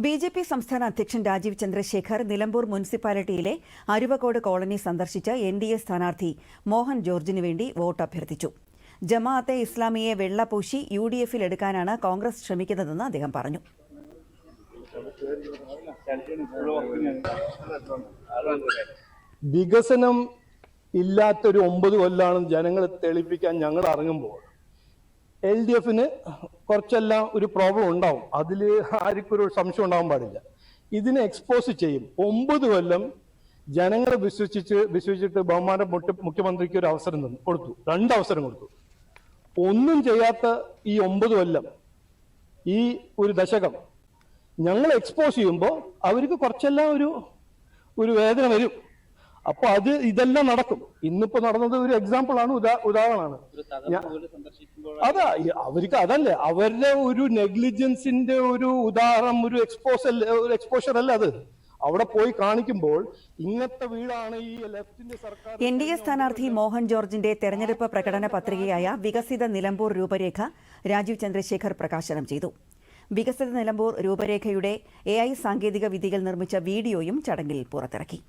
BJP. സംസ്ഥാന അധ്യക്ഷൻ രാജീവ് ചന്ദ്രശേഖർ നിലമ്പൂർ മുനിസിപ്പാലിറ്റിയിലെ അരുവക്കോട് കോളനി സന്ദർശിച്ച് എൻ.ഡി.എ സ്ഥാനാർത്ഥി മോഹൻ ജോർജിന് വേണ്ടി വോട്ട് അഭ്യർത്ഥിച്ചു. ജമാഅത്തെ ഇസ്ലാമിയെ വെള്ളപൂശി യു.ഡി.എഫിൽ എടുക്കാനാണ് കോൺഗ്രസ് ശ്രമിക്കുന്നതെന്ന് അദ്ദേഹം പറഞ്ഞു. വികസനം ഇല്ലാത്തൊരു 9 കൊല്ലാണ് ജനങ്ങളെ തെളിയിപ്പിക്കാൻ ഞങ്ങൾ ഇറങ്ങുമ്പോൾ LDFന് കുറച്ചെല്ലാം ഒരു പ്രോബ്ലം ഉണ്ടാവും. അതിൽ ആർക്കും ഒരു സംശയം ഉണ്ടാവാൻ പാടില്ല. ഇതിനെ എക്സ്പോസ് ചെയ്യും. 9 കൊല്ലം ജനങ്ങളെ വിശ്വസിച്ചിട്ട് ബഹുമാന മുഖ്യമന്ത്രിക്ക് ഒരു അവസരം കൊടുത്തു, 2 അവസരം കൊടുത്തു. ഒന്നും ചെയ്യാത്ത ഈ 9 കൊല്ലം, ഈ ഒരു ദശകം ഞങ്ങൾ എക്സ്പോസ് ചെയ്യുമ്പോൾ അവർക്ക് കുറച്ചെല്ലാം ഒരു വേദന വരും. അപ്പൊ ഇതെല്ലാം നടക്കും. ഇന്നിപ്പോ നടന്നത് ഒരു എക്സാമ്പിൾ ആണ്, ഉദാഹരണമാണ്. അതാ അവർക്ക് അതല്ലേ അവരുടെ ഒരു നെഗ്ലിജൻസിന്റെ ഒരു ഉദാഹരണം, ഒരു എക്സ്പോഷർ അല്ല അത്. അവിടെ പോയി കാണിക്കുമ്പോൾ ഇങ്ങനത്തെ വീടാണ് ഈ ലെഫ്റ്റിന്റെ സർക്കാർ. എൻ.ഡി.എ സ്ഥാനാർത്ഥി മോഹൻ ജോർജിന്റെ തെരഞ്ഞെടുപ്പ് പ്രകടന പത്രികയായ വികസിത നിലമ്പൂർ രൂപരേഖ രാജീവ് ചന്ദ്രശേഖർ പ്രകാശനം ചെയ്തു. വികസിത നിലമ്പൂർ രൂപരേഖയുടെ AI സാങ്കേതിക വിദ്യയിൽ നിർമ്മിച്ച വീഡിയോയും ചടങ്ങിൽ പുറത്തിറക്കി.